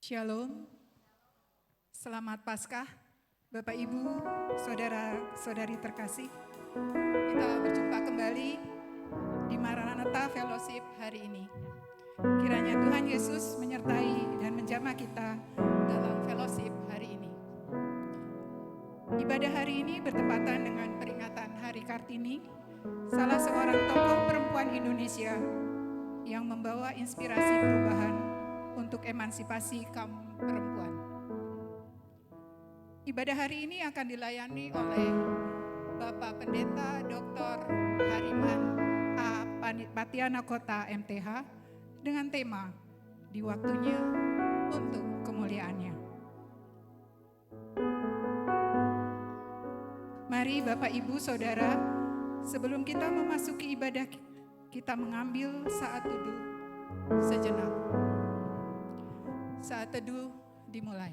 Shalom, selamat Paskah, Bapak Ibu, saudara-saudari terkasih. Kita berjumpa kembali di Maranatha Fellowship hari ini. Kiranya Tuhan Yesus menyertai dan menjamah kita dalam fellowship hari ini. Ibadah hari ini bertepatan dengan peringatan Hari Kartini, salah seorang tokoh perempuan Indonesia yang membawa inspirasi perubahan untuk emansipasi kaum perempuan. Ibadah hari ini akan dilayani oleh Bapak Pendeta Dr. Hariman A. Patiana Kota MTH dengan tema Di Waktunya untuk Kemuliaannya. Mari Bapak Ibu Saudara, sebelum kita memasuki ibadah, kita mengambil saat teduh sejenak. Saat teduh dimulai.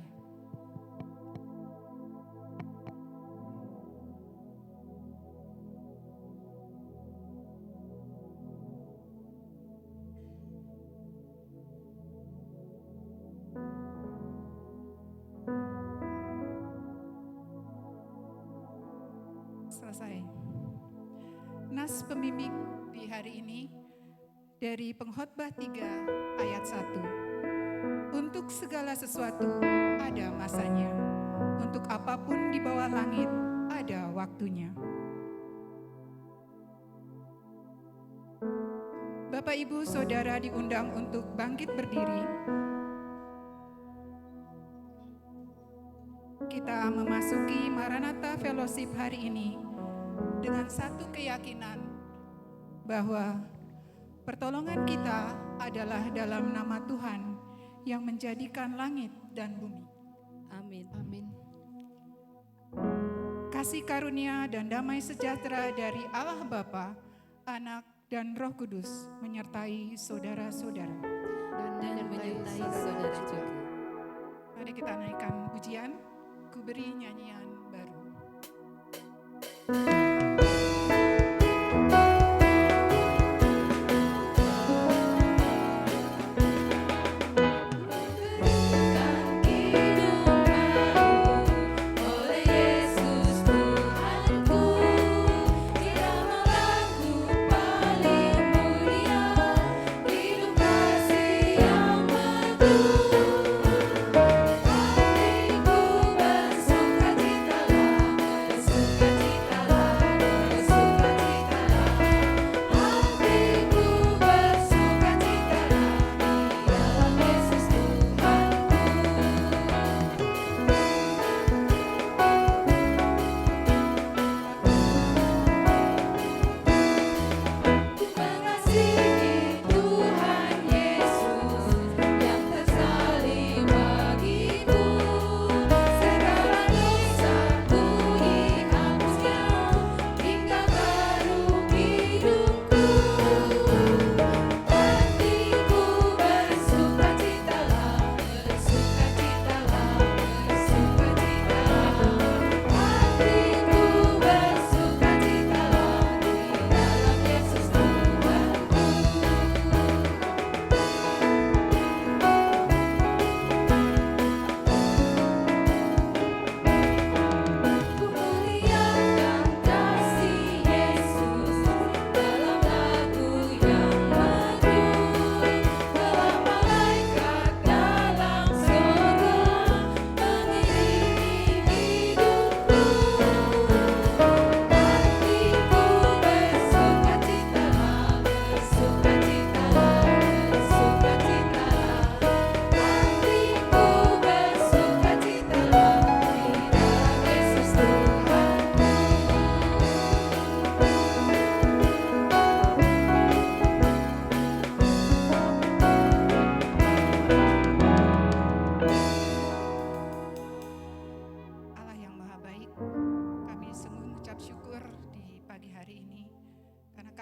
Selesai. Nas pembimbing di hari ini dari Pengkhotbah 3 ayat 1. Untuk segala sesuatu ada masanya, untuk apapun di bawah langit ada waktunya. Bapak Ibu Saudara diundang untuk bangkit berdiri. Kita memasuki Maranatha Fellowship hari ini dengan satu keyakinan bahwa pertolongan kita adalah dalam nama Tuhan yang menjadikan langit dan bumi. Amin. Amin. Kasih karunia dan damai sejahtera dari Allah Bapa, Anak, dan Roh Kudus menyertai saudara-saudara. Dan menyertai saudara juga. Mari kita naikkan pujian, ku beri nyanyian baru.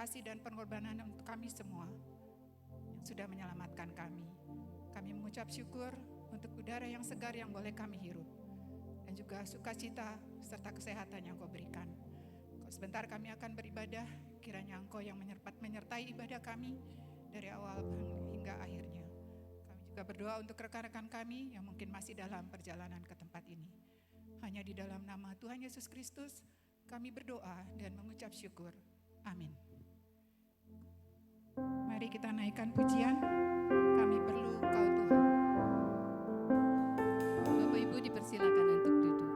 Kasih dan pengorbanan untuk kami semua yang sudah menyelamatkan kami. Kami mengucap syukur untuk udara yang segar yang boleh kami hirup dan juga sukacita serta kesehatan yang Kau berikan. Sebentar kami akan beribadah, kiranya Engkau yang menyertai ibadah kami dari awal hingga akhirnya. Kami Juga berdoa untuk rekan-rekan kami yang mungkin masih dalam perjalanan ke tempat ini. Hanya di dalam nama Tuhan Yesus Kristus kami berdoa dan mengucap syukur. Amin. Mari kita naikkan pujian. Kami perlu Kau Tuhan. Bapak Ibu dipersilakan untuk duduk.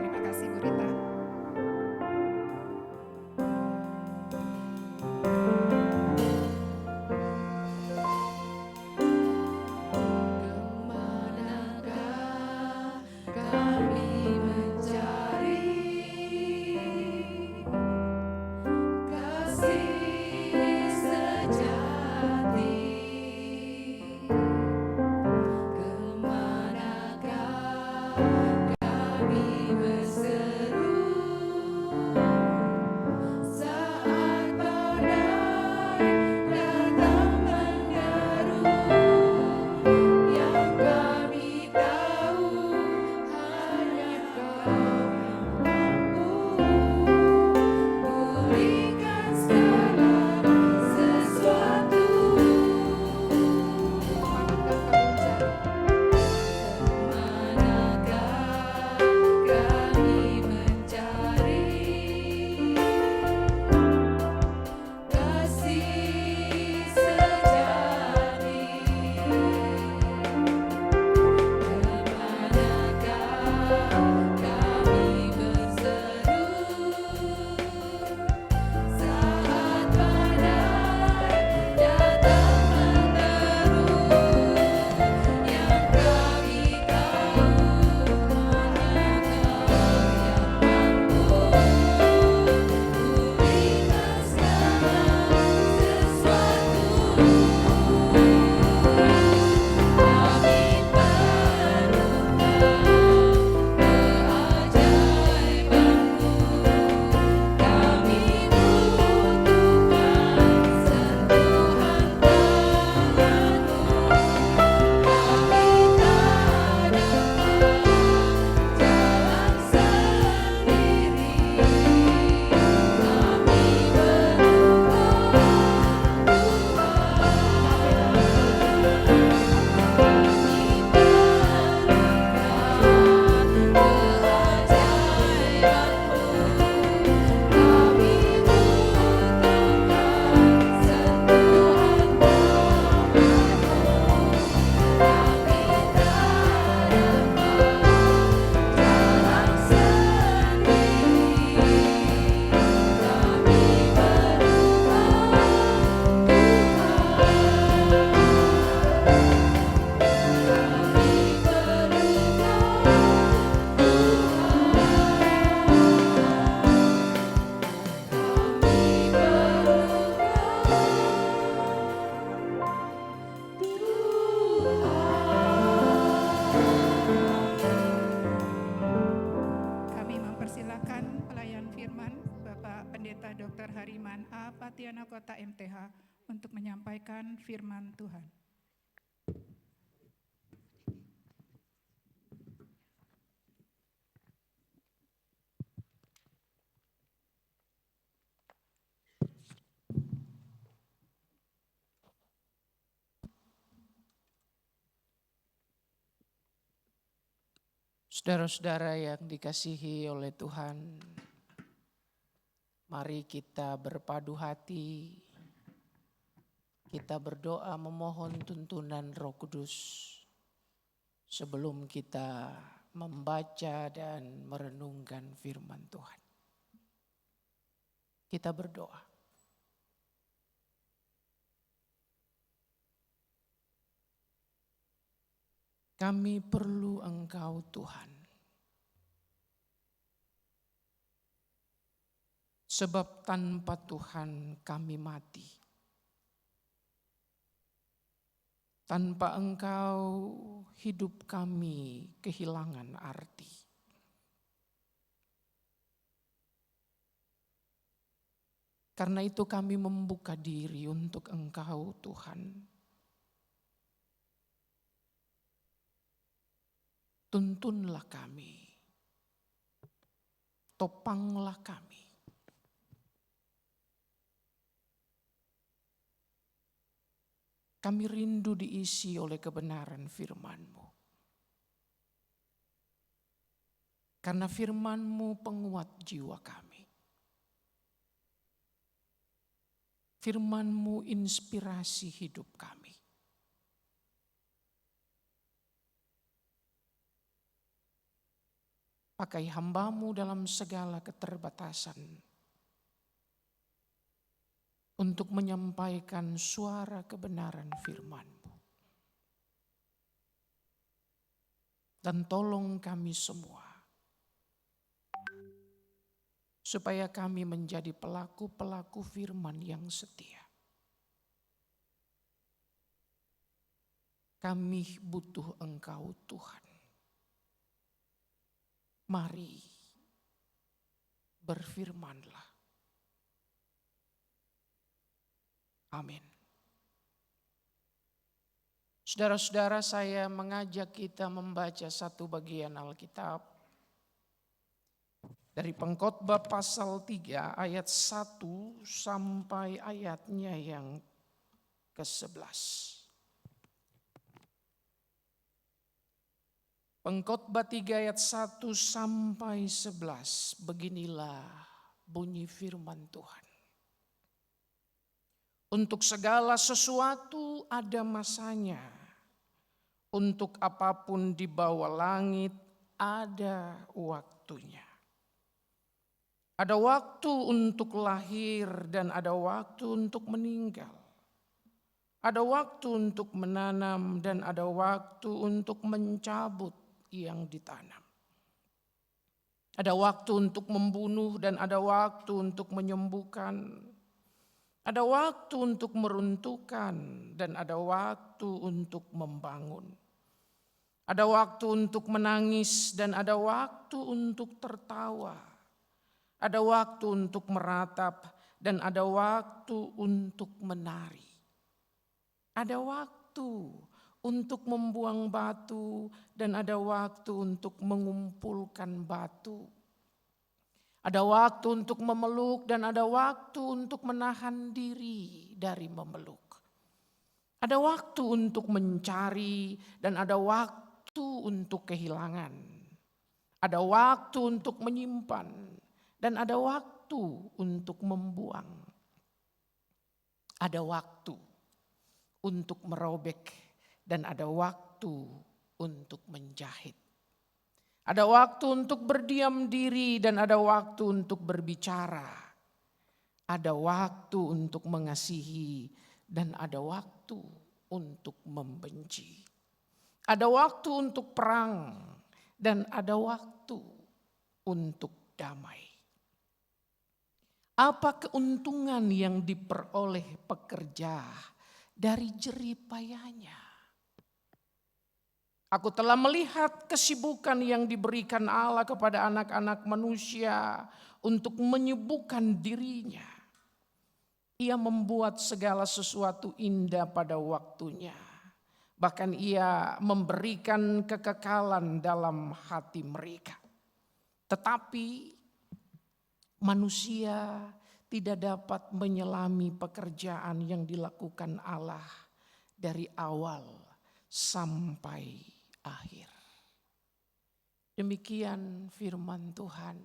Terima kasih Bu Rita. Kemanakah kami mencari kasih sejati? Kemanakah kami berseru saat badai datang menderu? Yang kami tahu hanya Kau yang mampu pulihkan segala sesuatu. Kemanakah kami mencari kasih sejati? Kemanakah kami berseru saat badai datang menderu? Yang kami tahu hanya Kau yang mampu pulihkan segala sesuatu. Kami perlukan keajaiban-Mu, kami butuhkan sentuhan tangan-Mu, kami tak dapat jalan sendiri, kami Kami mempersilakan pelayan firman Bapak Pendeta Dr. Hariman A. Patiana Kota MTH untuk menyampaikan firman Tuhan. Saudara-saudara yang dikasihi oleh Tuhan, mari kita berpadu hati, kita berdoa memohon tuntunan Roh Kudus sebelum kita membaca dan merenungkan firman Tuhan. Kita berdoa. Kami perlu Engkau Tuhan. Sebab tanpa Tuhan kami mati. Tanpa Engkau hidup kami kehilangan arti. Karena itu kami membuka diri untuk Engkau Tuhan. Tuntunlah kami, topanglah kami. Kami rindu diisi oleh kebenaran firman-Mu. Karena firman-Mu penguat jiwa kami. Firman-Mu inspirasi hidup kami. Pakai hamba-Mu dalam segala keterbatasan untuk menyampaikan suara kebenaran firman-Mu. Dan tolong kami semua, supaya kami menjadi pelaku-pelaku firman yang setia. Kami butuh Engkau Tuhan. Mari berfirmanlah. Amin. Saudara-saudara, saya mengajak kita membaca satu bagian Alkitab dari Pengkhotbah pasal 3 ayat 1 sampai ayatnya yang ke-11. Pengkhotbah 3 ayat 1 sampai 11. Beginilah bunyi firman Tuhan. Untuk segala sesuatu ada masanya. Untuk apapun di bawah langit ada waktunya. Ada waktu untuk lahir dan ada waktu untuk meninggal. Ada waktu untuk menanam dan ada waktu untuk mencabut yang ditanam. Ada waktu untuk membunuh dan ada waktu untuk menyembuhkan. Ada waktu untuk meruntuhkan dan ada waktu untuk membangun. Ada waktu untuk menangis dan ada waktu untuk tertawa. Ada waktu untuk meratap dan ada waktu untuk menari. Ada waktu untuk membuang batu dan ada waktu untuk mengumpulkan batu. Ada waktu untuk memeluk dan ada waktu untuk menahan diri dari memeluk. Ada waktu untuk mencari dan ada waktu untuk kehilangan. Ada waktu untuk menyimpan. Dan ada waktu untuk membuang. Ada waktu untuk merobek dan ada waktu untuk menjahit. Ada waktu untuk berdiam diri dan ada waktu untuk berbicara. Ada waktu untuk mengasihi dan ada waktu untuk membenci. Ada waktu untuk perang dan ada waktu untuk damai. Apa keuntungan yang diperoleh pekerja dari jerih payahnya? Aku telah melihat kesibukan yang diberikan Allah kepada anak-anak manusia untuk menyibukkan dirinya. Ia membuat segala sesuatu indah pada waktunya. Bahkan ia memberikan kekekalan dalam hati mereka. Tetapi manusia tidak dapat menyelami pekerjaan yang dilakukan Allah dari awal sampai akhir. Demikian firman Tuhan.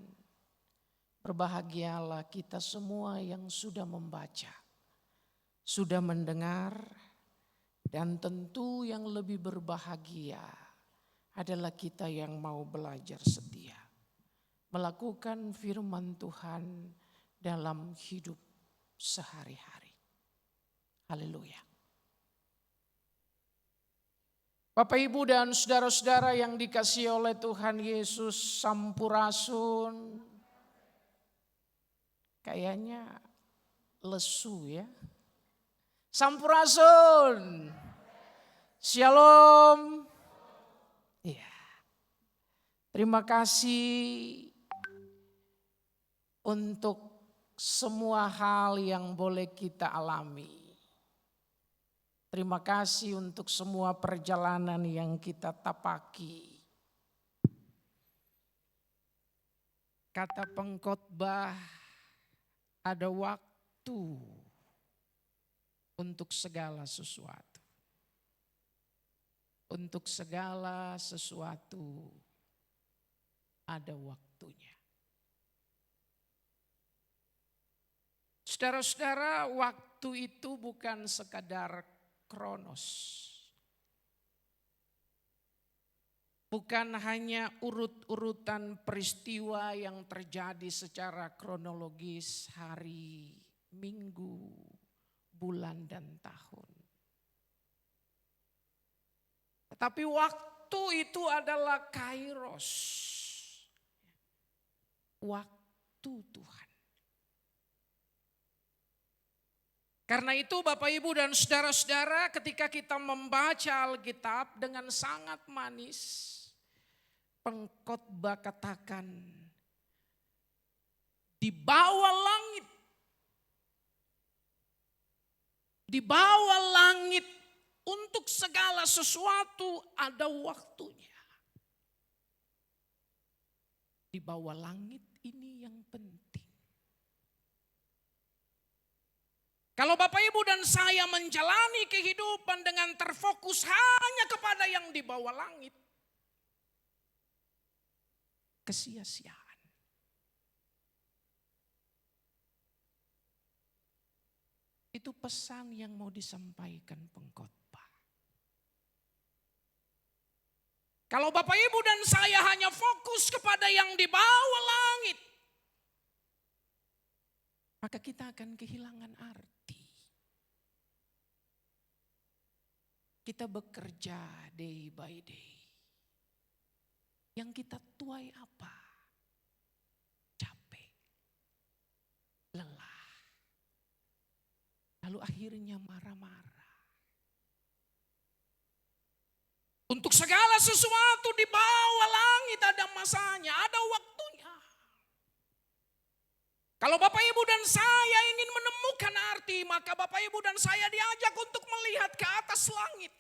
Berbahagialah kita semua yang sudah membaca, sudah mendengar, dan tentu yang lebih berbahagia adalah kita yang mau belajar setia. Melakukan firman Tuhan dalam hidup sehari-hari. Haleluya. Bapak, Ibu, dan saudara-saudara yang dikasihi oleh Tuhan Yesus, sampurasun. Kayaknya lesu ya. Sampurasun. Shalom. Iya. Terima kasih untuk semua hal yang boleh kita alami. Terima kasih untuk semua perjalanan yang kita tapaki. Kata pengkhotbah, ada waktu untuk segala sesuatu. Untuk segala sesuatu ada waktunya. Saudara-saudara, waktu itu bukan sekadar kronos. Bukan hanya urut-urutan peristiwa yang terjadi secara kronologis hari, minggu, bulan, dan tahun. Tetapi waktu itu adalah kairos. Waktu Tuhan. Karena itu Bapak Ibu dan saudara-saudara, ketika kita membaca Alkitab dengan sangat manis, pengkhotbah katakan, di bawah langit, di bawah langit untuk segala sesuatu ada waktunya. Di bawah langit ini yang penting. Kalau Bapak Ibu dan saya menjalani kehidupan dengan terfokus hanya kepada yang di bawah langit, kesia-siaan. Itu pesan yang mau disampaikan pengkhotbah. Kalau Bapak Ibu dan saya hanya fokus kepada yang di bawah langit, maka kita akan kehilangan arti. Kita bekerja day by day. Yang kita tuai apa? Capek, lelah. Lalu akhirnya marah-marah. Untuk segala sesuatu di bawah langit ada masanya, ada waktunya. Kalau Bapak Ibu dan saya ingin menemukan arti, maka Bapak Ibu dan saya diajak untuk melihat ke atas langit.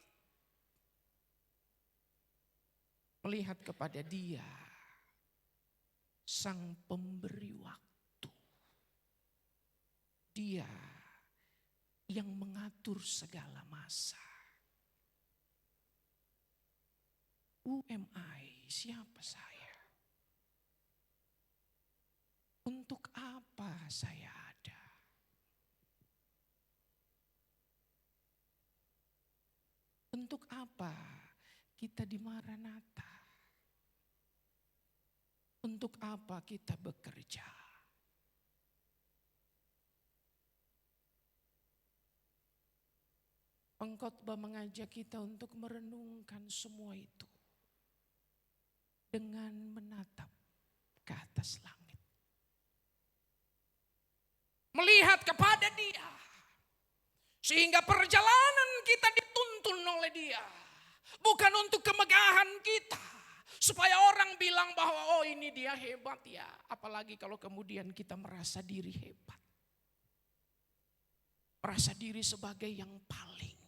Melihat kepada Dia, Sang Pemberi waktu. Dia yang mengatur segala masa. Who am I? Siapa saya? Untuk apa saya ada? Untuk apa kita di Maranatha? Untuk apa kita bekerja? Pengkhotbah mengajak kita untuk merenungkan semua itu dengan menatap ke atas langit. Melihat kepada Dia. Sehingga perjalanan kita dituntun oleh Dia. Bukan untuk kemegahan kita. Supaya orang bilang bahwa oh ini dia hebat ya. Apalagi kalau kemudian kita merasa diri hebat. Merasa diri sebagai yang paling.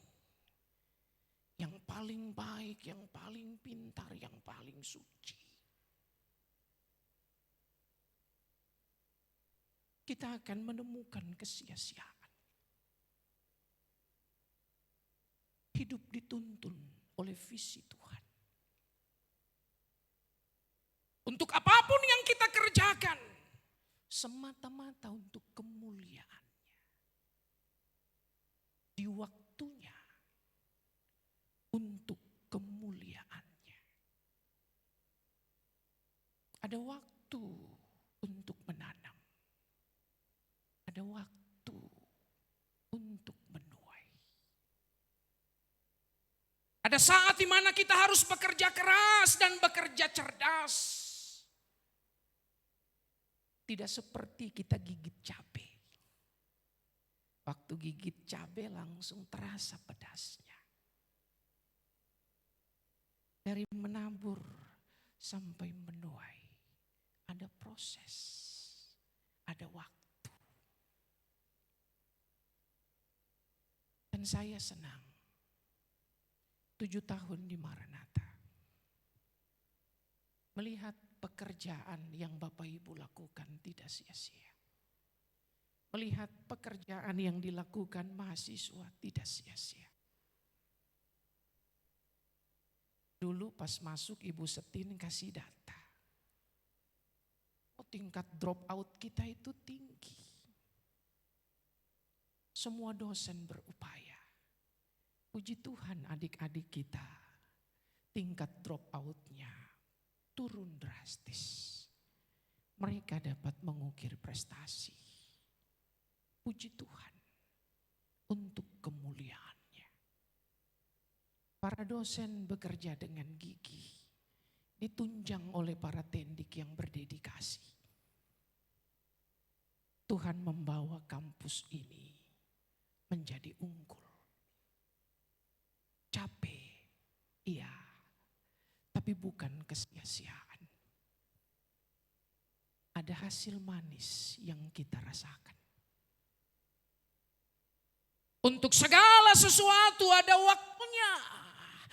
Yang paling baik, yang paling pintar, yang paling suci. Kita akan menemukan kesia-siaan. Hidup dituntun oleh visi Tuhan. Untuk apapun yang kita kerjakan, semata-mata untuk kemuliaannya. Di waktunya, untuk kemuliaannya. Ada waktu untuk menanam. Ada waktu untuk menuai. Ada saat di mana kita harus bekerja keras dan bekerja cerdas. Tidak seperti kita gigit cabai. Waktu gigit cabai langsung terasa pedasnya. Dari menabur sampai menuai. Ada proses. Ada waktu. Dan saya senang. 7 tahun di Maranatha. Melihat pekerjaan yang Bapak Ibu lakukan tidak sia-sia. Melihat pekerjaan yang dilakukan mahasiswa tidak sia-sia. Dulu pas masuk Ibu Setin kasih data. Tingkat drop out kita itu tinggi. Semua dosen berupaya. Puji Tuhan adik-adik kita, tingkat drop outnya turun drastis. Mereka dapat mengukir prestasi. Puji Tuhan untuk kemuliaannya. Para dosen bekerja dengan gigih, ditunjang oleh para tendik yang berdedikasi. Tuhan membawa kampus ini menjadi unggul. Capek, iya, tapi bukan kesia-siaan. Ada hasil manis yang kita rasakan. Untuk segala sesuatu ada waktunya.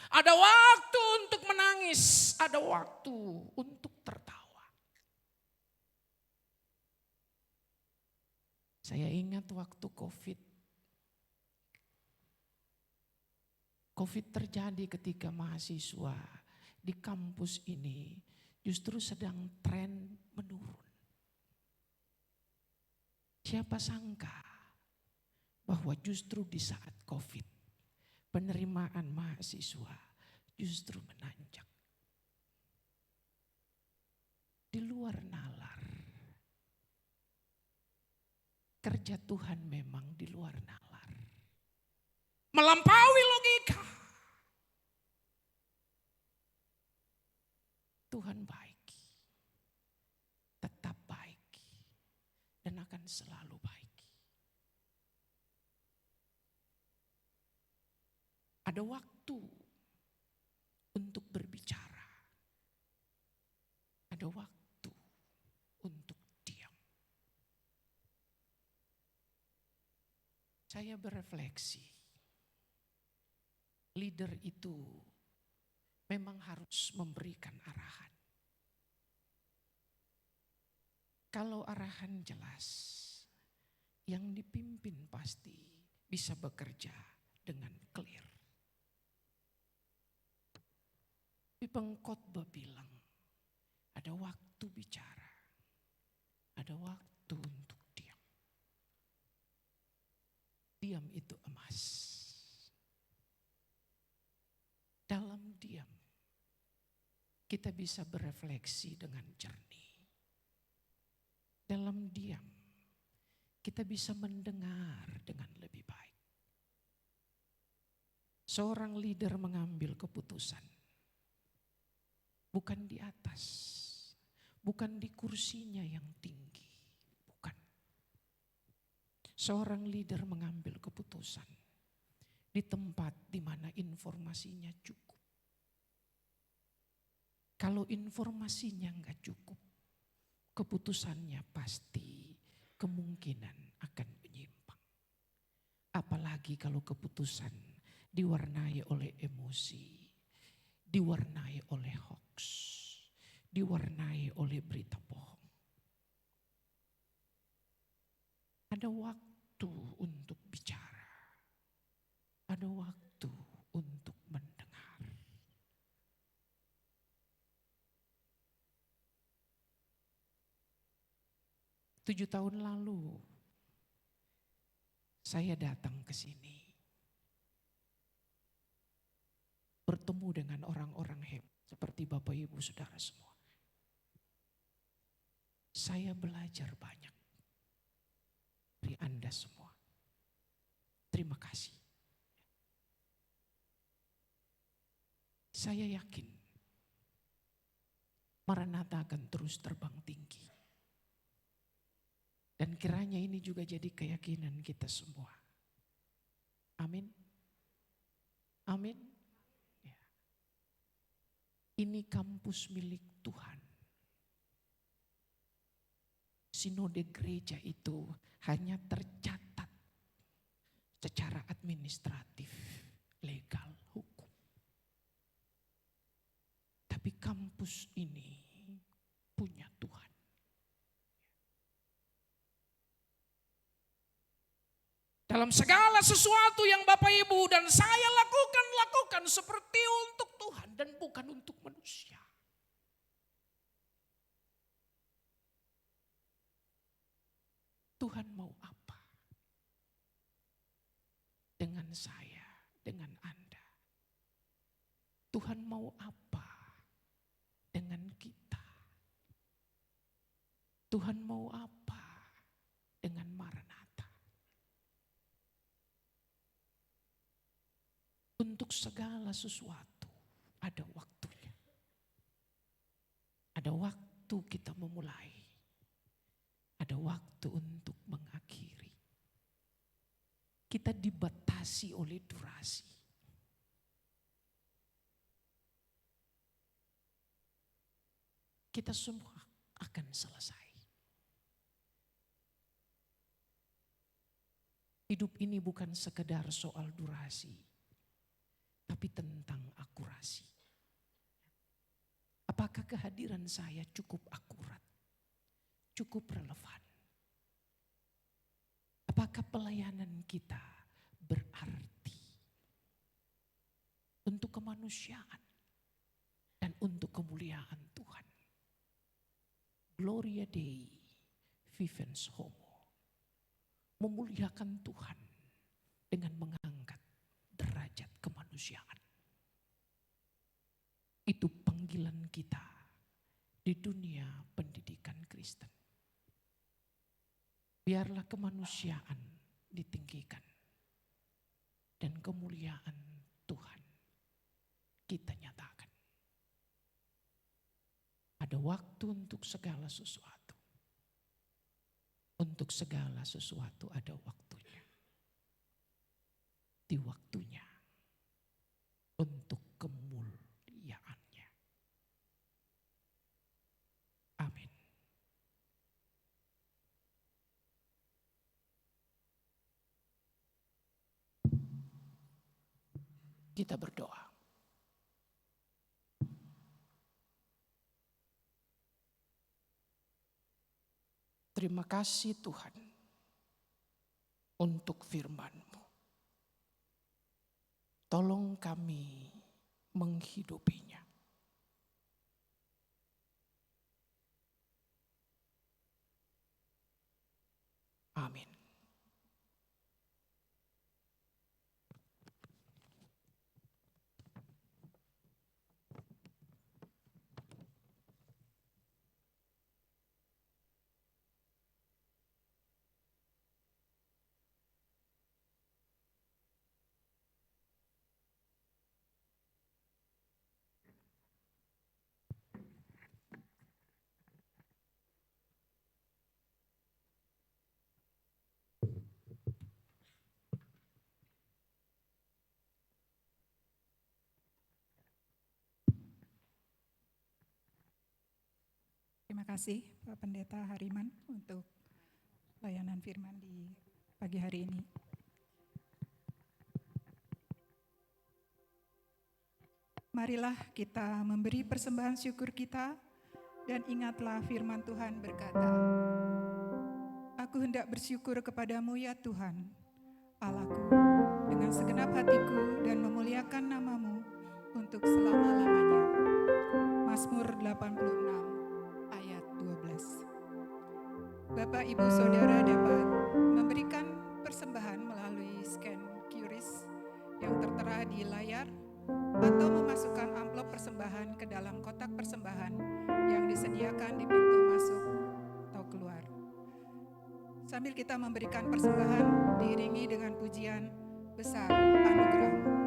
Ada waktu untuk menangis, ada waktu untuk tertawa. Saya ingat waktu COVID terjadi ketika mahasiswa di kampus ini justru sedang tren menurun. Siapa sangka bahwa justru di saat COVID penerimaan mahasiswa justru menanjak. Di luar nalar. Kerja Tuhan memang di luar nalar. Melampaui logika. Tuhan baik. Tetap baik. Dan akan selalu baik. Ada waktu untuk berbicara. Ada waktu untuk diam. Saya berefleksi. Leader itu memang harus memberikan arahan. Kalau arahan jelas, yang dipimpin pasti bisa bekerja dengan clear. Tapi pengkhotbah bilang, ada waktu bicara, ada waktu untuk diam. Diam itu emas. Dalam diam, kita bisa berefleksi dengan jernih. Dalam diam, kita bisa mendengar dengan lebih baik. Seorang leader mengambil keputusan. Bukan di atas, bukan di kursinya yang tinggi, bukan. Seorang leader mengambil keputusan di tempat di mana informasinya cukup. Kalau informasinya enggak cukup, keputusannya pasti kemungkinan akan menyimpang. Apalagi kalau keputusan diwarnai oleh emosi, diwarnai oleh hoax, diwarnai oleh berita bohong. Ada waktu untuk bicara, ada waktu untuk mendengar. Tujuh tahun lalu, saya datang ke sini. Bertemu dengan orang-orang hebat seperti Bapak Ibu Saudara semua. Saya belajar banyak dari Anda semua. Terima kasih. Saya yakin Maranatha akan terus terbang tinggi. Dan kiranya ini juga jadi keyakinan kita semua. Amin. Amin. Ini kampus milik Tuhan. Sinode gereja itu hanya tercatat secara administratif, legal, hukum. Tapi kampus ini punya Tuhan. Dalam segala sesuatu yang Bapak Ibu dan saya lakukan seperti untuk Tuhan. Tuhan dan bukan untuk manusia. Tuhan mau apa dengan saya, dengan Anda? Tuhan mau apa dengan kita? Tuhan mau apa dengan Maranatha? Untuk segala sesuatu ada waktunya. Ada waktu kita memulai. Ada waktu untuk mengakhiri. Kita dibatasi oleh durasi. Kita semua akan selesai. Hidup ini bukan sekedar soal durasi, tapi tentang akurasi. Apakah kehadiran saya cukup akurat? Cukup relevan? Apakah pelayanan kita berarti untuk kemanusiaan dan untuk kemuliaan Tuhan? Gloria Dei, vivens homo. Memuliakan Tuhan dengan mengangkat derajat kemanusiaan. Itu panggilan kita di dunia pendidikan Kristen. Biarlah kemanusiaan ditinggikan dan kemuliaan Tuhan kita nyatakan. Ada waktu untuk segala sesuatu. Untuk segala sesuatu ada waktunya. Di waktunya untuk kemuliaannya. Amin. Kita berdoa. Terima kasih Tuhan untuk firman-Mu. Tolong kami menghidupinya. Amin. Terima kasih Pak Pendeta Hariman untuk layanan firman di pagi hari ini. Marilah kita memberi persembahan syukur kita dan ingatlah firman Tuhan berkata, "Aku hendak bersyukur kepadamu ya Tuhan, Allahku, dengan segenap hatiku dan memuliakan namamu untuk selama-lamanya." Mazmur 86 ayat 12. Bapak, Ibu, Saudara dapat memberikan persembahan melalui scan QRIS yang tertera di layar atau memasukkan amplop persembahan ke dalam kotak persembahan yang disediakan di pintu masuk atau keluar. Sambil kita memberikan persembahan diiringi dengan pujian besar anugerah.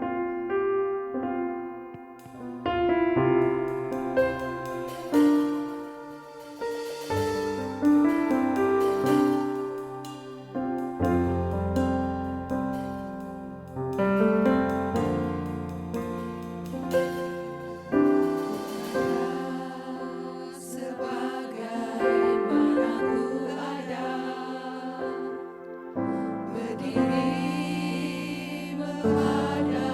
Berdiri menghadap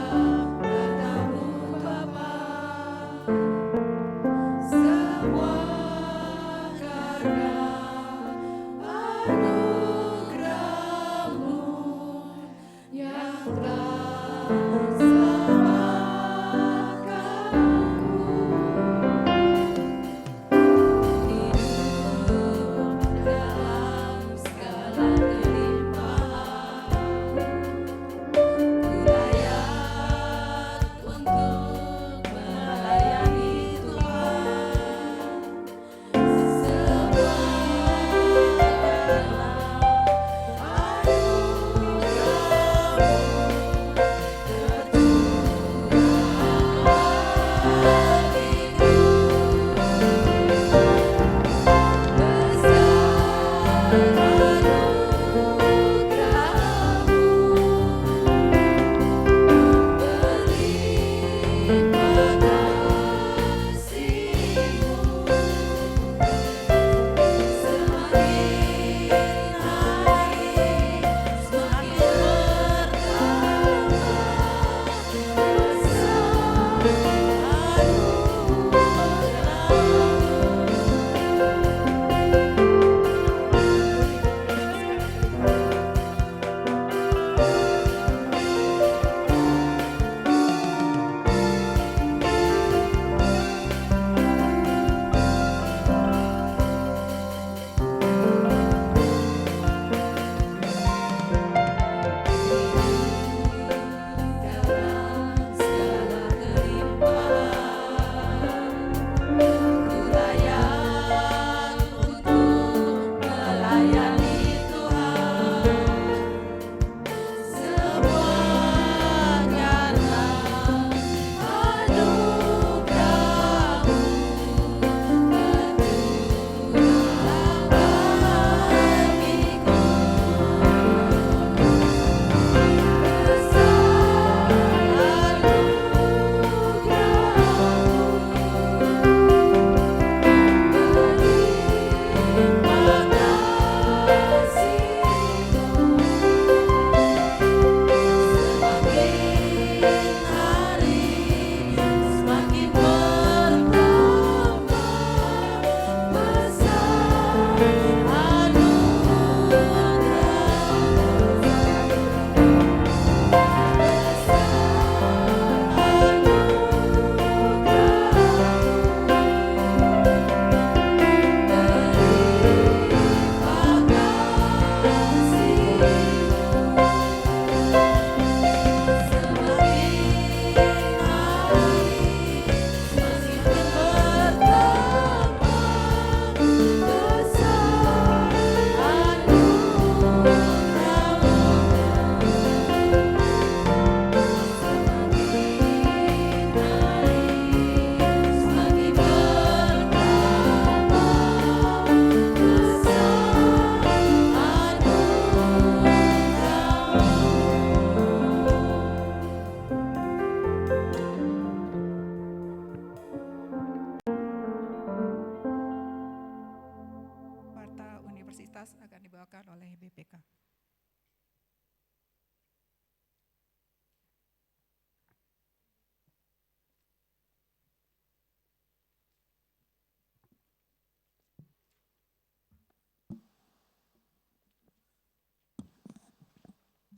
Universitas akan dibawakan oleh BPK.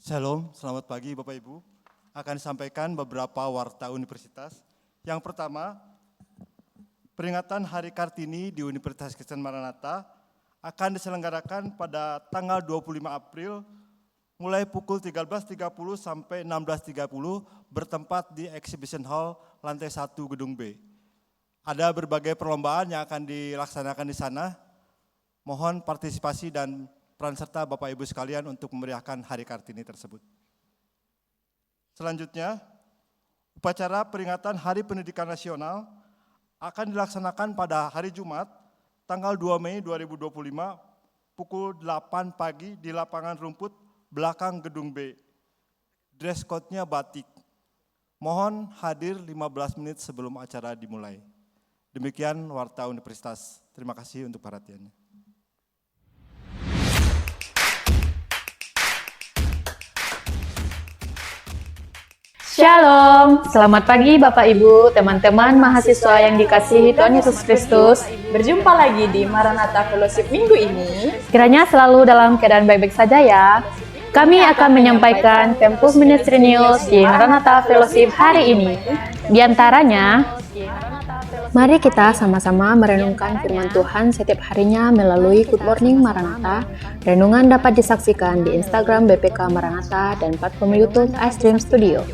Shalom, selamat pagi Bapak Ibu. Akan disampaikan beberapa warta universitas. Yang pertama, peringatan Hari Kartini di Universitas Kristen Maranatha akan diselenggarakan pada tanggal 25 April mulai pukul 13.30 sampai 16.30 bertempat di Exhibition Hall lantai 1 Gedung B. Ada berbagai perlombaan yang akan dilaksanakan di sana. Mohon partisipasi dan peran serta Bapak Ibu sekalian untuk memeriahkan Hari Kartini tersebut. Selanjutnya, upacara peringatan Hari Pendidikan Nasional akan dilaksanakan pada hari Jumat, tanggal 2 Mei 2025, pukul 8 pagi di lapangan rumput belakang Gedung B. Dress code-nya batik. Mohon hadir 15 menit sebelum acara dimulai. Demikian warta universitas. Terima kasih untuk perhatiannya. Shalom, selamat pagi Bapak Ibu, teman-teman mahasiswa yang dikasihi Tuhan Yesus Kristus. Berjumpa lagi di Maranatha Fellowship minggu ini. Kiranya selalu dalam keadaan baik-baik saja ya. Kami akan menyampaikan Campus Ministry News di Maranatha Fellowship hari ini. Di antaranya, mari kita sama-sama merenungkan firman Tuhan setiap harinya melalui Good Morning Maranatha. Renungan dapat disaksikan di Instagram BPK Maranatha dan platform YouTube iStream Studio.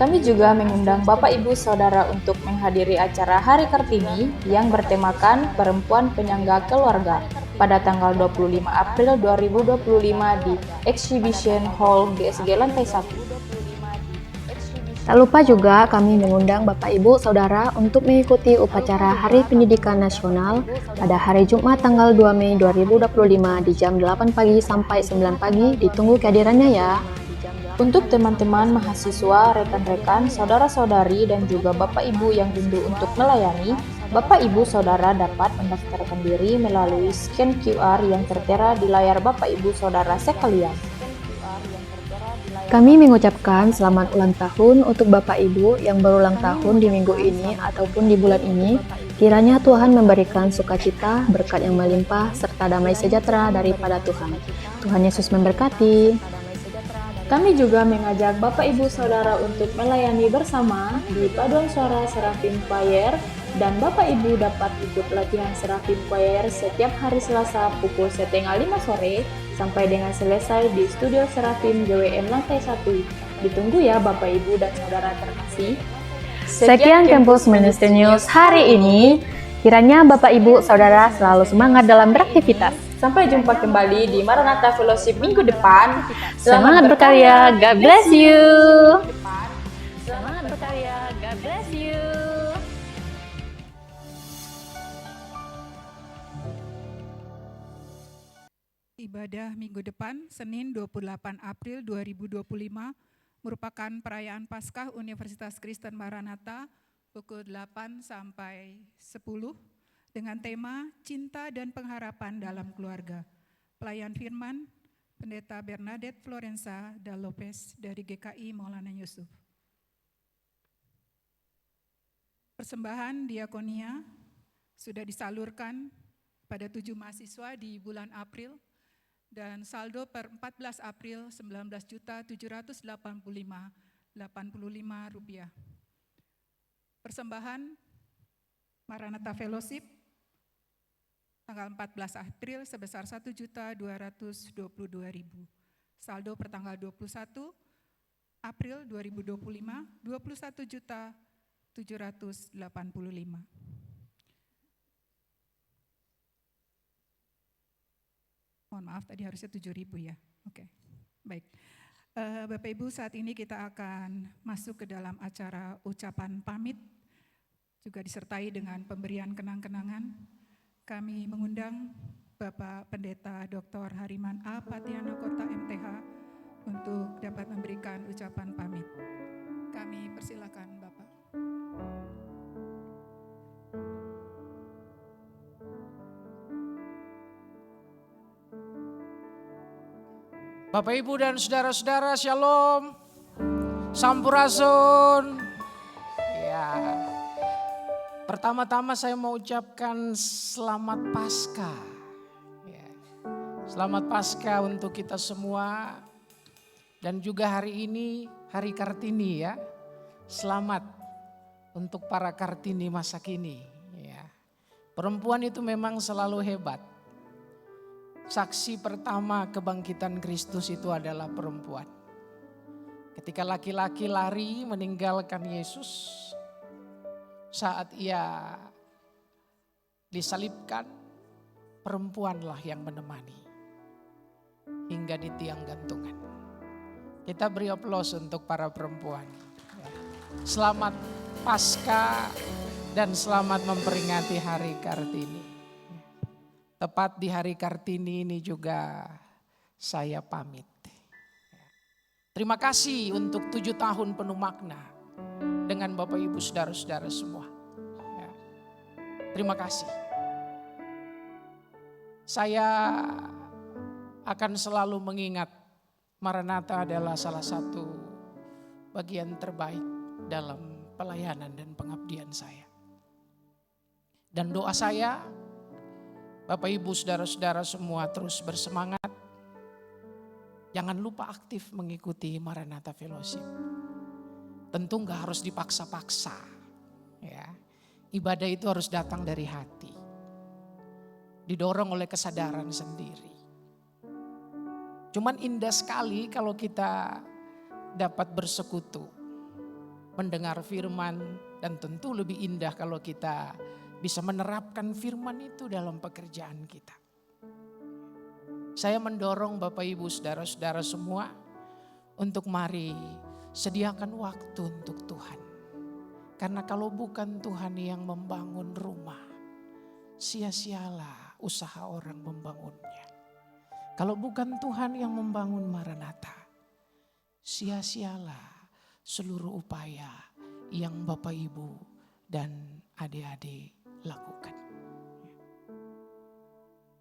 Kami juga mengundang Bapak Ibu Saudara untuk menghadiri acara Hari Kartini yang bertemakan Perempuan Penyangga Keluarga pada tanggal 25 April 2025 di Exhibition Hall GSG lantai 1. Tak lupa juga kami mengundang Bapak Ibu Saudara untuk mengikuti upacara Hari Pendidikan Nasional pada hari Jumat tanggal 2 Mei 2025 di jam 8 pagi sampai 9 pagi. Ditunggu kehadirannya ya. Untuk teman-teman mahasiswa, rekan-rekan, saudara-saudari, dan juga Bapak Ibu yang rindu untuk melayani, Bapak Ibu Saudara dapat mendaftarkan diri melalui scan QR yang tertera di layar Bapak Ibu Saudara sekalian. Kami mengucapkan selamat ulang tahun untuk Bapak Ibu yang berulang tahun di minggu ini ataupun di bulan ini. Kiranya Tuhan memberikan sukacita, berkat yang melimpah, serta damai sejahtera daripada Tuhan. Tuhan Yesus memberkati. Kami juga mengajak Bapak Ibu Saudara untuk melayani bersama di Paduan Suara Seraphim Choir, dan Bapak Ibu dapat ikut latihan Seraphim Choir setiap hari Selasa pukul 4:30 sore sampai dengan selesai di Studio Seraphim GWM lantai 1. Ditunggu ya Bapak Ibu dan Saudara terkasih. Sekian Campus Ministry News hari ini. Kiranya Bapak Ibu Saudara selalu semangat dalam beraktivitas. Sampai jumpa kembali di Maranatha Fellowship minggu depan. Semangat berkarya, God bless you. Semangat berkarya, God bless you. Ibadah minggu depan, Senin 28 April 2025, merupakan perayaan Paskah Universitas Kristen Maranatha pukul 8 sampai 10 dengan tema Cinta dan Pengharapan dalam Keluarga. Pelayan firman, Pendeta Bernadette Florensa da Lopez dari GKI Maulana Yusuf. Persembahan diakonia sudah disalurkan pada 7 mahasiswa di bulan April, dan saldo per 14 April 19.785.85 rupiah. Persembahan Maranatha Fellowship tanggal 14 April sebesar 1.222.000. Saldo per tanggal 21 April 2025 21.785.000. Mohon maaf, tadi harusnya 7.000 ya. Oke, baik. Bapak Ibu, saat ini kita akan masuk ke dalam acara ucapan pamit, juga disertai dengan pemberian kenang-kenangan. Kami mengundang Bapak Pendeta Dr. Hariman A. Patiano Kota MTH untuk dapat memberikan ucapan pamit. Kami persilakan Bapak. Bapak Ibu dan saudara-saudara, Shalom, Sampurasun. Ya, pertama-tama saya mau ucapkan selamat Paskah. Ya, selamat Paskah untuk kita semua. Dan juga hari ini hari Kartini ya. Selamat untuk para Kartini masa kini. Ya. Perempuan itu memang selalu hebat. Saksi pertama kebangkitan Kristus itu adalah perempuan. Ketika laki-laki lari meninggalkan Yesus, saat ia disalibkan, perempuanlah yang menemani hingga di tiang gantungan. Kita beri aplaus untuk para perempuan. Selamat Paskah dan selamat memperingati hari Kartini. Tepat di hari Kartini ini juga saya pamit. Terima kasih untuk 7 tahun penuh makna dengan Bapak Ibu saudara-saudara semua. Terima kasih. Saya akan selalu mengingat Maranatha adalah salah satu bagian terbaik dalam pelayanan dan pengabdian saya. Dan doa saya, Bapak Ibu saudara-saudara semua terus bersemangat. Jangan lupa aktif mengikuti Maranatha Fellowship. Tentu gak harus dipaksa-paksa. Ya. Ibadah itu harus datang dari hati. Didorong oleh kesadaran sendiri. Cuman indah sekali kalau kita dapat bersekutu. Mendengar firman, dan tentu lebih indah kalau kita bisa menerapkan firman itu dalam pekerjaan kita. Saya mendorong Bapak Ibu saudara-saudara semua untuk mari sediakan waktu untuk Tuhan. Karena kalau bukan Tuhan yang membangun rumah, sia-sialah usaha orang membangunnya. Kalau bukan Tuhan yang membangun Maranatha, sia-sialah seluruh upaya yang Bapak Ibu dan adik-adik lakukan.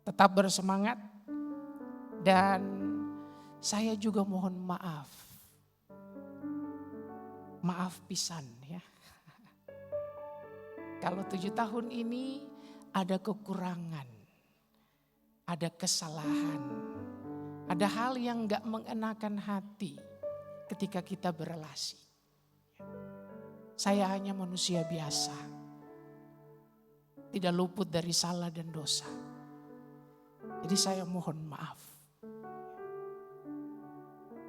Tetap bersemangat dan saya juga mohon maaf. Maaf pisan ya. Kalau 7 tahun ini ada kekurangan, ada kesalahan, ada hal yang gak mengenakan hati ketika kita berelasi. Saya hanya manusia biasa. Tidak luput dari salah dan dosa. Jadi saya mohon maaf.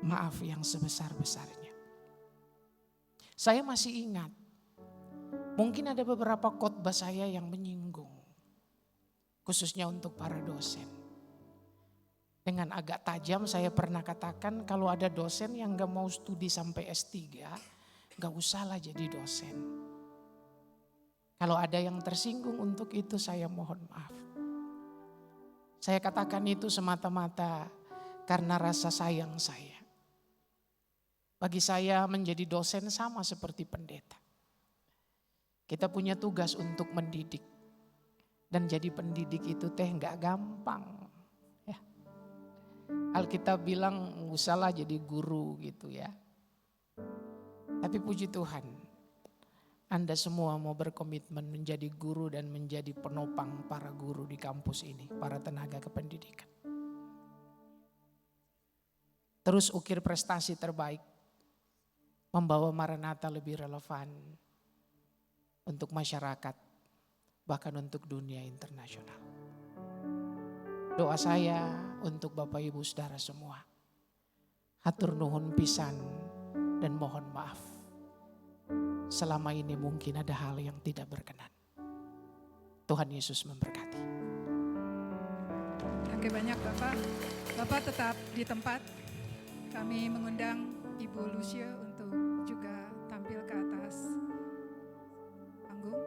Maaf yang sebesar-besarnya. Saya masih ingat. Mungkin ada beberapa khotbah saya yang menyinggung. Khususnya untuk para dosen. Dengan agak tajam saya pernah katakan kalau ada dosen yang gak mau studi sampai S3. Gak usahlah jadi dosen. Kalau ada yang tersinggung untuk itu saya mohon maaf. Saya katakan itu semata-mata karena rasa sayang saya. Bagi saya menjadi dosen sama seperti pendeta. Kita punya tugas untuk mendidik. Dan jadi pendidik itu gak gampang. Ya. Alkitab bilang usahlah jadi guru gitu ya. Tapi puji Tuhan. Anda semua mau berkomitmen menjadi guru dan menjadi penopang para guru di kampus ini, para tenaga kependidikan. Terus ukir prestasi terbaik, membawa Maranatha lebih relevan untuk masyarakat, bahkan untuk dunia internasional. Doa saya untuk Bapak Ibu saudara semua, hatur nuhun pisan dan mohon maaf. Selama ini mungkin ada hal yang tidak berkenan. Tuhan Yesus memberkati. Oke, banyak Bapak. Bapak tetap di tempat. Kami mengundang Ibu Lucia untuk juga tampil ke atas panggung.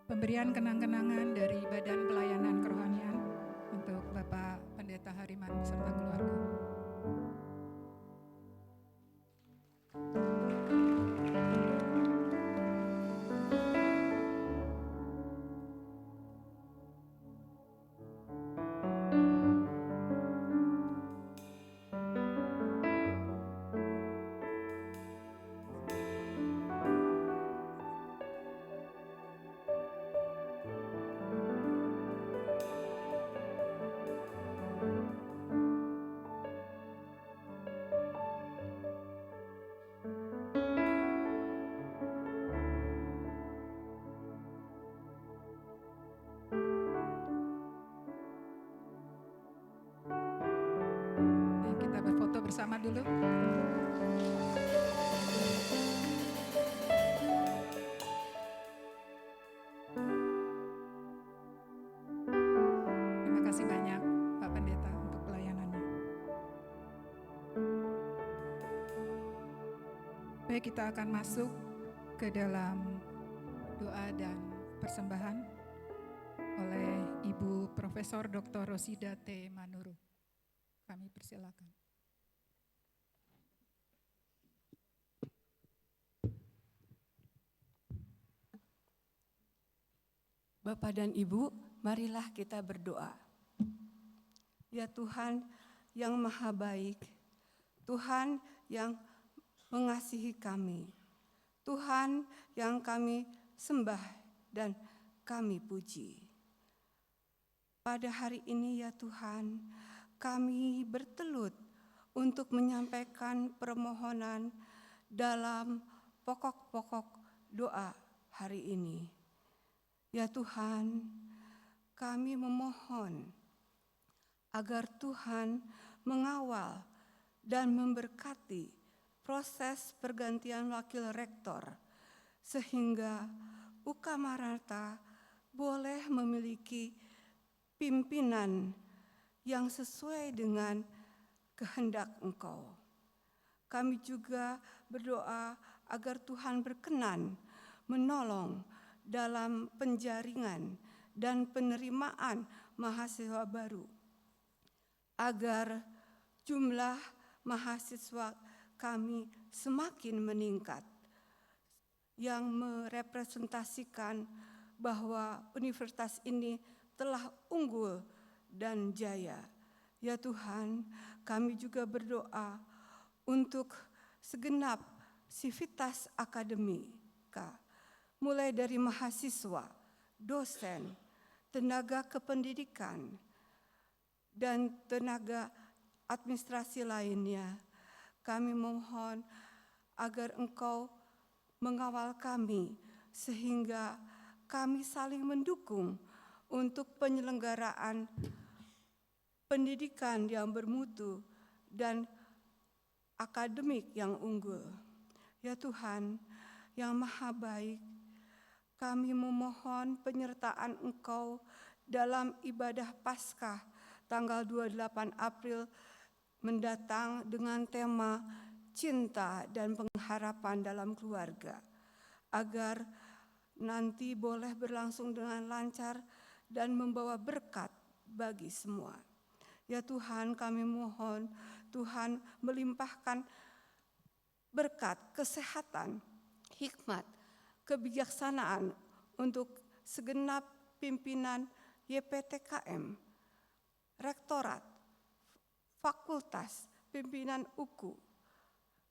Pemberian kenang-kenangan dari Badan Pelayanan Kerohanian untuk Bapak Pendeta Hariman beserta keluarga. dulu. Terima kasih banyak Pak Pendeta untuk pelayanannya. Baik, kita akan masuk ke dalam doa dan persembahan oleh Ibu Profesor Dr. Rosida T. Manuru. Kami persilakan. Bapak dan Ibu, marilah kita berdoa. Ya Tuhan yang maha baik, Tuhan yang mengasihi kami, Tuhan yang kami sembah dan kami puji. Pada hari ini ya Tuhan, kami bertelut untuk menyampaikan permohonan dalam pokok-pokok doa hari ini. Ya Tuhan, kami memohon agar Tuhan mengawal dan memberkati proses pergantian wakil rektor, sehingga UK Maranatha boleh memiliki pimpinan yang sesuai dengan kehendak Engkau. Kami juga berdoa agar Tuhan berkenan menolong dalam penjaringan dan penerimaan mahasiswa baru, agar jumlah mahasiswa kami semakin meningkat, yang merepresentasikan bahwa universitas ini telah unggul dan jaya. Ya Tuhan, kami juga berdoa untuk segenap sivitas akademika, mulai dari mahasiswa, dosen, tenaga kependidikan, dan tenaga administrasi lainnya. Kami mohon agar Engkau mengawal kami, sehingga kami saling mendukung untuk penyelenggaraan pendidikan yang bermutu dan akademik yang unggul. Ya Tuhan yang maha baik, kami memohon penyertaan Engkau dalam ibadah Paskah tanggal 28 April mendatang dengan tema cinta dan pengharapan dalam keluarga, agar nanti boleh berlangsung dengan lancar dan membawa berkat bagi semua. Ya Tuhan, kami mohon Tuhan melimpahkan berkat, kesehatan, hikmat, kebijaksanaan untuk segenap pimpinan YPTKM, rektorat, fakultas, pimpinan UKU.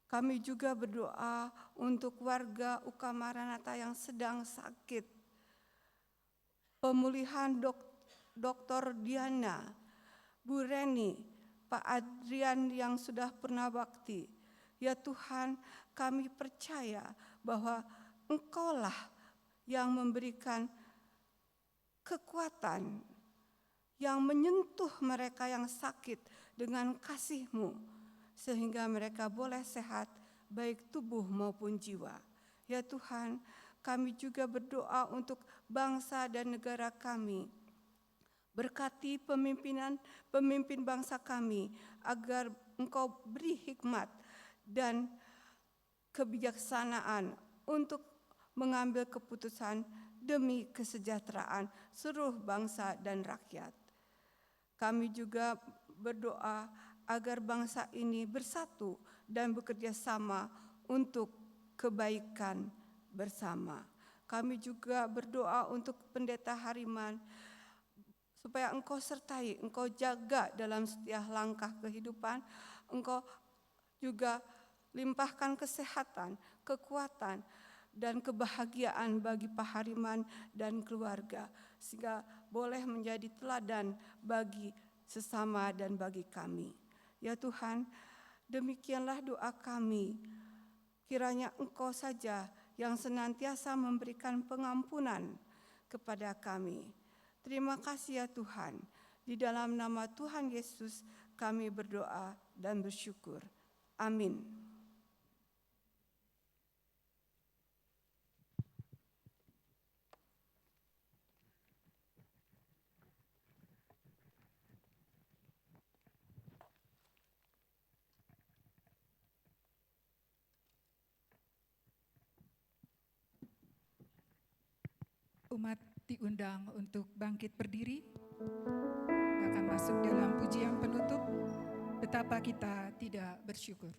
Kami juga berdoa untuk warga UK Maranatha yang sedang sakit. Pemulihan Dr. Diana, Bu Reni, Pak Adrian yang sudah pernah bakti. Ya Tuhan, kami percaya bahwa Engkaulah yang memberikan kekuatan, yang menyentuh mereka yang sakit dengan kasih-Mu, sehingga mereka boleh sehat baik tubuh maupun jiwa. Ya Tuhan, kami juga berdoa untuk bangsa dan negara kami. Berkati pemimpin bangsa kami, agar Engkau beri hikmat dan kebijaksanaan untuk mengambil keputusan demi kesejahteraan seluruh bangsa dan rakyat. Kami juga berdoa agar bangsa ini bersatu dan bekerja sama untuk kebaikan bersama. Kami juga berdoa untuk Pendeta Hariman, supaya Engkau sertai, Engkau jaga dalam setiap langkah kehidupan. Engkau juga limpahkan kesehatan, kekuatan, dan kebahagiaan bagi Pak Hariman dan keluarga, sehingga boleh menjadi teladan bagi sesama dan bagi kami. Ya Tuhan, demikianlah doa kami. Kiranya Engkau saja yang senantiasa memberikan pengampunan kepada kami. Terima kasih ya Tuhan. Di dalam nama Tuhan Yesus kami berdoa dan bersyukur. Amin. Umat diundang untuk bangkit berdiri, akan masuk dalam pujian penutup, betapa kita tidak bersyukur.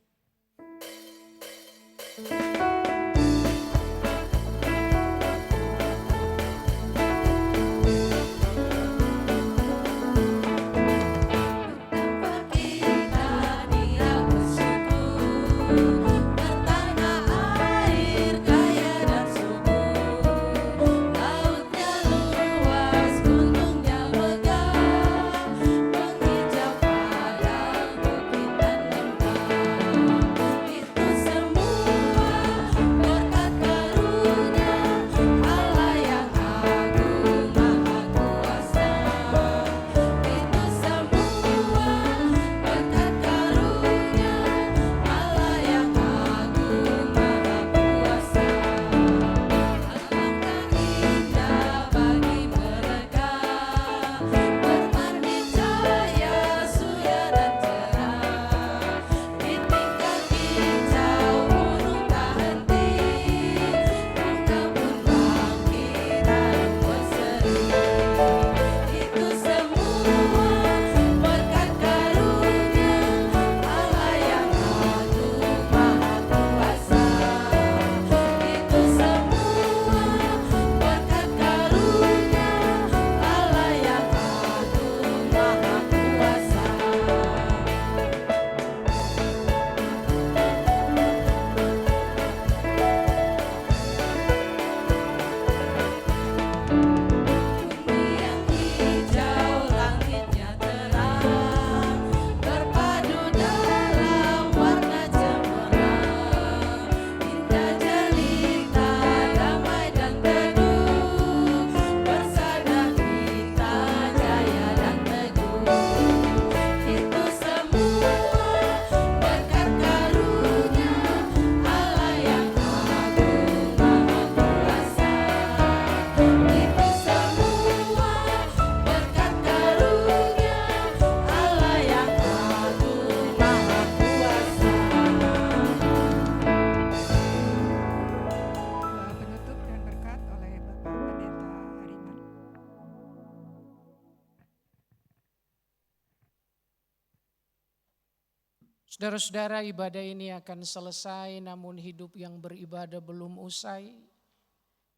Saudara-saudara, ibadah ini akan selesai, namun hidup yang beribadah belum usai.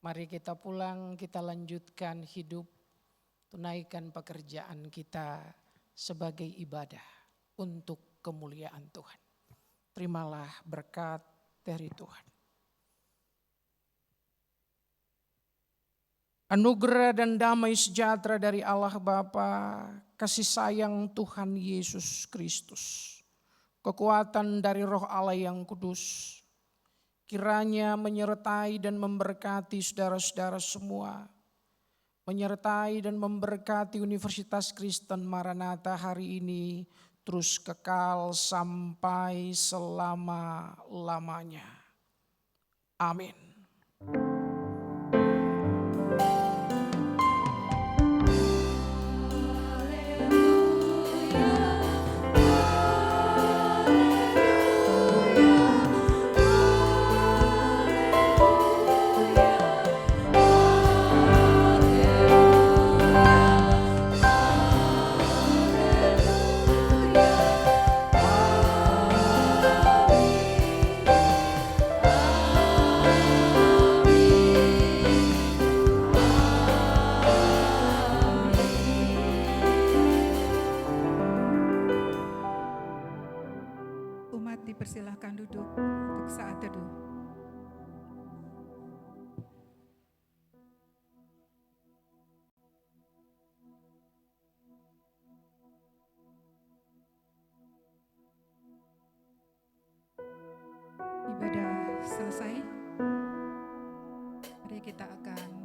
Mari kita pulang, kita lanjutkan hidup, tunaikan pekerjaan kita sebagai ibadah untuk kemuliaan Tuhan. Terimalah berkat dari Tuhan. Anugerah dan damai sejahtera dari Allah Bapa, kasih sayang Tuhan Yesus Kristus, kekuatan dari Roh Allah yang kudus, kiranya menyertai dan memberkati saudara-saudara semua, menyertai dan memberkati Universitas Kristen Maranatha hari ini, terus kekal sampai selama-lamanya. Amin. Dipersilahkan duduk untuk saat teduh. Ibadah selesai. Mari kita akan